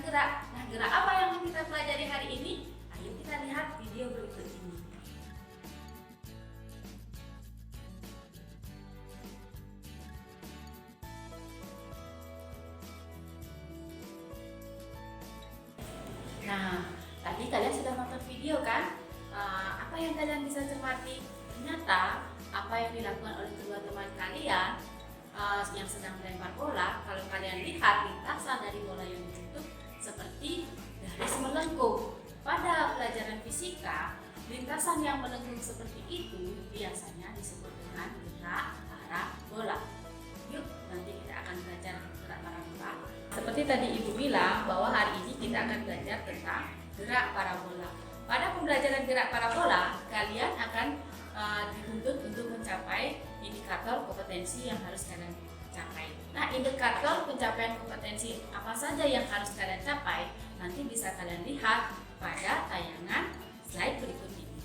gerak. Nah, gerak apa yang kita pelajari hari ini? Ayo kita lihat video berikut ini. Nah, tadi kalian sudah nonton video kan? Apa yang kalian bisa cermati? Ternyata apa yang dilakukan oleh kedua teman kalian yang sedang melempar bola, kalau kalian lihat lintasan dari bola yang ditutup seperti garis melengkung. Pada pelajaran fisika, lintasan yang melengkung seperti itu biasanya disebut dengan gerak parabola. Yuk, nanti kita akan belajar gerak parabola. Seperti tadi Ibu bilang bahwa hari ini kita akan belajar tentang gerak parabola. Pada pembelajaran gerak parabola, kalian akan dituntut untuk mencapai indikator kompetensi yang harus kalian capai. Nah, indikator pencapaian kompetensi apa saja yang harus kalian capai nanti bisa kalian lihat pada tayangan slide berikut ini.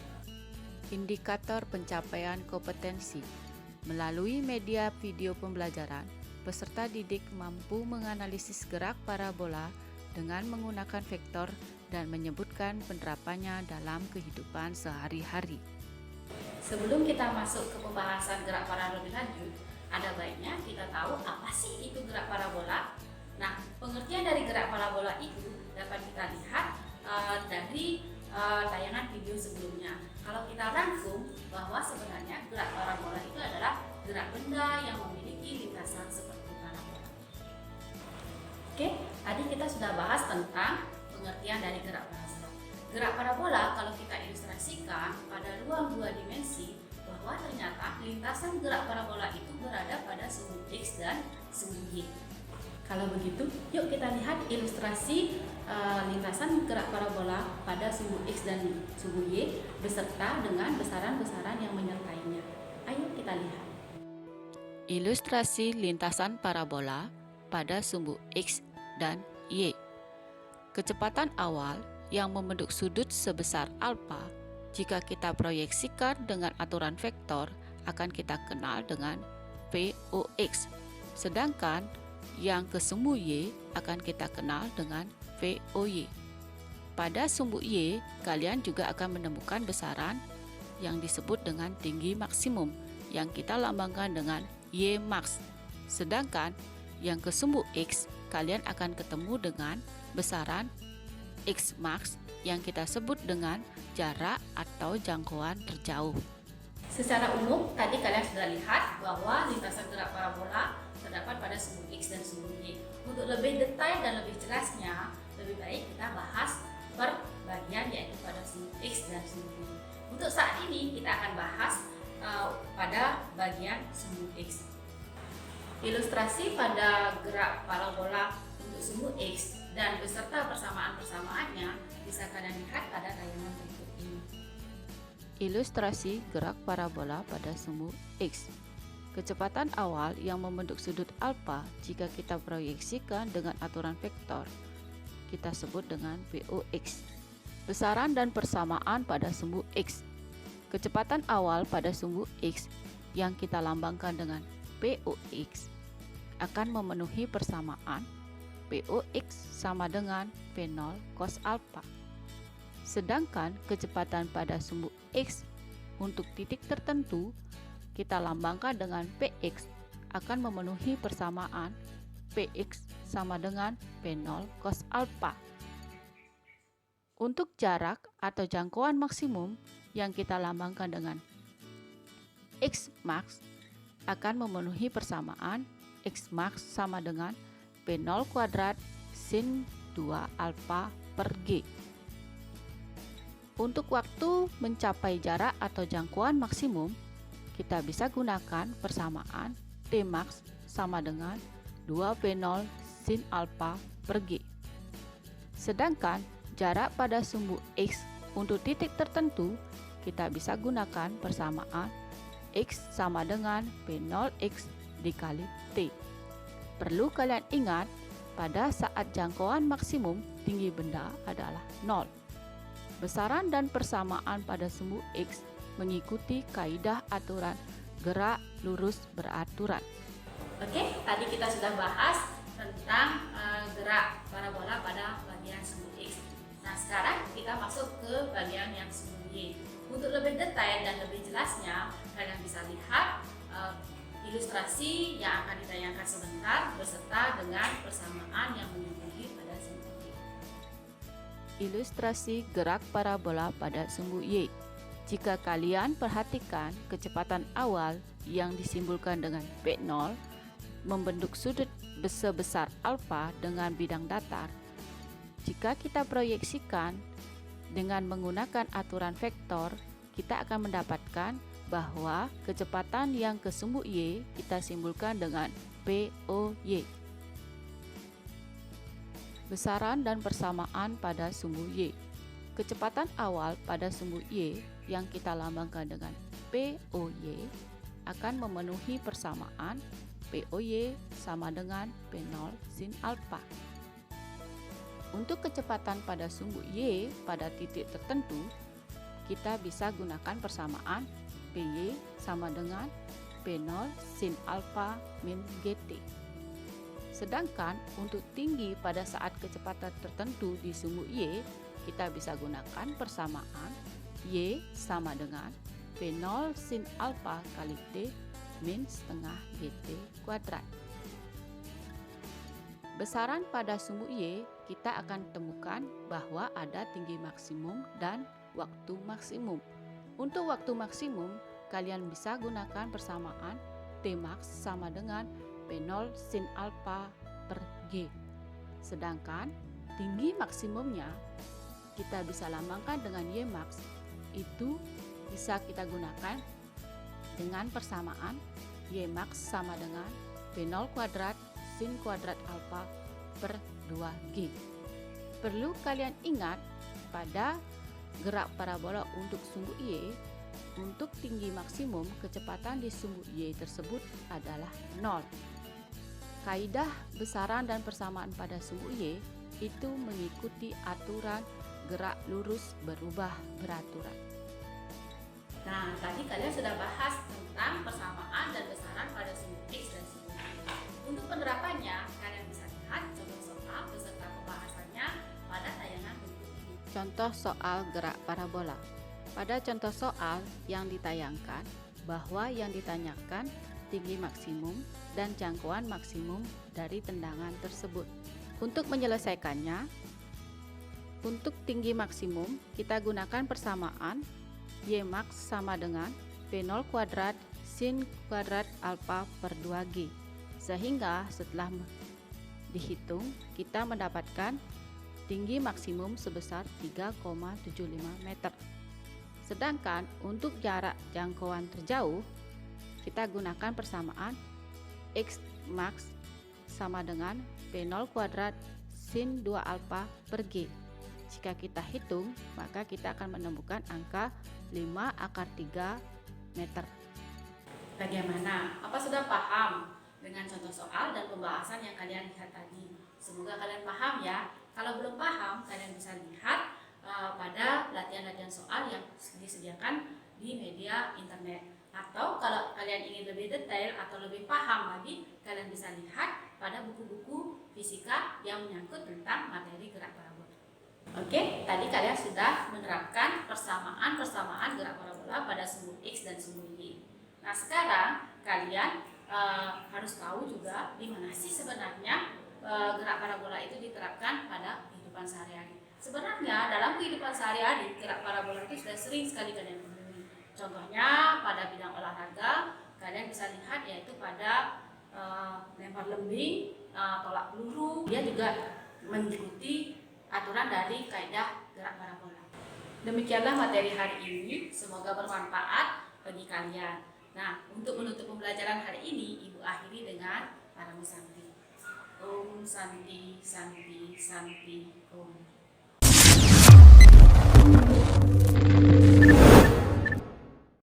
Indikator pencapaian kompetensi. Melalui media video pembelajaran, peserta didik mampu menganalisis gerak parabola dengan menggunakan vektor dan menyebutkan penerapannya dalam kehidupan sehari-hari. Sebelum kita masuk ke pembahasan gerak parabola lebih lanjut, ada baiknya kita tahu apa sih itu gerak parabola. Nah, pengertian dari gerak parabola itu dapat kita lihat dari tayangan video sebelumnya. Kalau kita rangkum bahwa sebenarnya gerak parabola itu adalah gerak benda yang memiliki lintasan seperti parabola. Oke, tadi kita sudah bahas tentang pengertian dari gerak parabola. Gerak parabola kalau kita ilustrasikan pada ruang dua dimensi, bahwa ternyata lintasan gerak parabola itu berada pada sumbu X dan sumbu Y. Kalau begitu, yuk kita lihat ilustrasi lintasan gerak parabola pada sumbu X dan sumbu Y beserta dengan besaran-besaran yang menyertainya. Ayo kita lihat. Ilustrasi lintasan parabola pada sumbu X dan Y. Kecepatan awal yang membentuk sudut sebesar alfa, jika kita proyeksikan dengan aturan vektor, akan kita kenal dengan Vox. Sedangkan yang ke sumbu Y akan kita kenal dengan Voy. Pada sumbu Y, kalian juga akan menemukan besaran yang disebut dengan tinggi maksimum, yang kita lambangkan dengan Ymax. Sedangkan yang ke sumbu X, kalian akan ketemu dengan besaran Xmax yang kita sebut dengan jarak atau jangkauan terjauh. Secara umum, tadi kalian sudah lihat bahwa lintasan gerak parabola terdapat pada sumbu X dan sumbu Y. Untuk lebih detail dan lebih jelasnya, lebih baik kita bahas per bagian, yaitu pada sumbu X dan sumbu Y. Untuk saat ini kita akan bahas pada bagian sumbu X. Ilustrasi pada gerak parabola untuk sumbu X dan beserta persamaan-persamaannya bisa kalian lihat pada tayangan berikut ini. Ilustrasi gerak parabola pada sumbu X. Kecepatan awal yang membentuk sudut alfa jika kita proyeksikan dengan aturan vektor, kita sebut dengan Vox. Besaran dan persamaan pada sumbu X. Kecepatan awal pada sumbu X yang kita lambangkan dengan Vox akan memenuhi persamaan Vox sama dengan V0 cos alpha. Sedangkan kecepatan pada sumbu X untuk titik tertentu kita lambangkan dengan Px akan memenuhi persamaan Px sama dengan V0 cos alpha. Untuk jarak atau jangkauan maksimum yang kita lambangkan dengan Xmax akan memenuhi persamaan Xmax sama dengan V0 kuadrat sin 2 alfa per G. Untuk waktu mencapai jarak atau jangkauan maksimum, kita bisa gunakan persamaan Tmax sama dengan 2 V0 sin alfa per G. Sedangkan jarak pada sumbu X untuk titik tertentu, kita bisa gunakan persamaan X sama dengan V0X dikali T. Perlu kalian ingat, pada saat jangkauan maksimum tinggi benda adalah 0. Besaran dan persamaan pada sumbu X mengikuti kaidah aturan gerak lurus beraturan. Oke, tadi kita sudah bahas tentang gerak parabola pada Nah, sekarang kita masuk ke bagian yang sumbu Y. Untuk lebih detail dan lebih jelasnya, kalian bisa lihat ilustrasi yang akan ditayangkan sebentar beserta dengan persamaan yang menyambungi pada sumbu Y. Ilustrasi gerak parabola pada sumbu Y. Jika kalian perhatikan kecepatan awal yang disimbolkan dengan P0 membentuk sudut sebesar alfa dengan bidang datar. Jika kita proyeksikan dengan menggunakan aturan vektor, kita akan mendapatkan bahwa kecepatan yang ke sumbu Y kita simbolkan dengan POY. Besaran dan persamaan pada sumbu Y. Kecepatan awal pada sumbu Y yang kita lambangkan dengan POY akan memenuhi persamaan POY sama dengan P0 sin alfa. Untuk kecepatan pada sumbu Y pada titik tertentu, kita bisa gunakan persamaan PY sama dengan P0 sin alfa min GT. Sedangkan untuk tinggi pada saat kecepatan tertentu di sumbu Y, kita bisa gunakan persamaan Y sama dengan P0 sin alfa kali T min setengah GT kuadrat. Besaran pada sumbu Y, kita akan temukan bahwa ada tinggi maksimum dan waktu maksimum. Untuk waktu maksimum, kalian bisa gunakan persamaan Tmax sama dengan P0 sin alfa per G. Sedangkan tinggi maksimumnya kita bisa lambangkan dengan Ymax, itu bisa kita gunakan dengan persamaan Ymax sama dengan P0 kuadrat sin kuadrat alfa per 2G. Perlu kalian ingat pada gerak parabola untuk sumbu Y, untuk tinggi maksimum kecepatan di sumbu Y tersebut adalah 0. Kaidah besaran dan persamaan pada sumbu Y itu mengikuti aturan gerak lurus berubah beraturan. Nah, tadi kalian sudah bahas tentang persamaan dan besaran pada sumbu X dan sumbu Y. Untuk penerapannya, kalian bisa lihat contoh soal beserta pembahasannya pada tayangan berikut ini. Contoh soal gerak parabola. Pada contoh soal yang ditayangkan, bahwa yang ditanyakan tinggi maksimum dan jangkauan maksimum dari tendangan tersebut. Untuk menyelesaikannya, untuk tinggi maksimum kita gunakan persamaan Ymax sama dengan P0 kuadrat sin kuadrat alfa per 2G. Sehingga setelah dihitung, kita mendapatkan tinggi maksimum sebesar 3,75 meter. Sedangkan untuk jarak jangkauan terjauh, kita gunakan persamaan X max sama dengan P0 kuadrat sin 2 alfa per G. Jika kita hitung, maka kita akan menemukan angka 5 akar 3 meter. Bagaimana? Apa sudah paham dengan contoh soal dan pembahasan yang kalian lihat tadi? Semoga kalian paham ya. Kalau belum paham, kalian bisa lihat pada latihan-latihan soal yang disediakan di media internet. Atau kalau kalian ingin lebih detail atau lebih paham lagi, kalian bisa lihat pada buku-buku fisika yang menyangkut tentang materi gerak parabola. Oke, tadi kalian sudah menerapkan persamaan gerak parabola pada sumbu X dan sumbu Y. Nah, sekarang kalian harus tahu juga di mana sih sebenarnya gerak parabola itu diterapkan pada kehidupan sehari-hari. Sebenarnya dalam kehidupan sehari-hari gerak parabola itu sudah sering sekali kalian temui. Contohnya pada bidang olahraga, kalian bisa lihat yaitu pada lempar lembing, tolak peluru. Dia juga mengikuti aturan dari kaidah gerak parabola. Demikianlah materi hari ini, semoga bermanfaat bagi kalian. Nah, untuk menutup pembelajaran hari ini, Ibu akhiri dengan Parami Santi. Om Santi Santi Santi Om.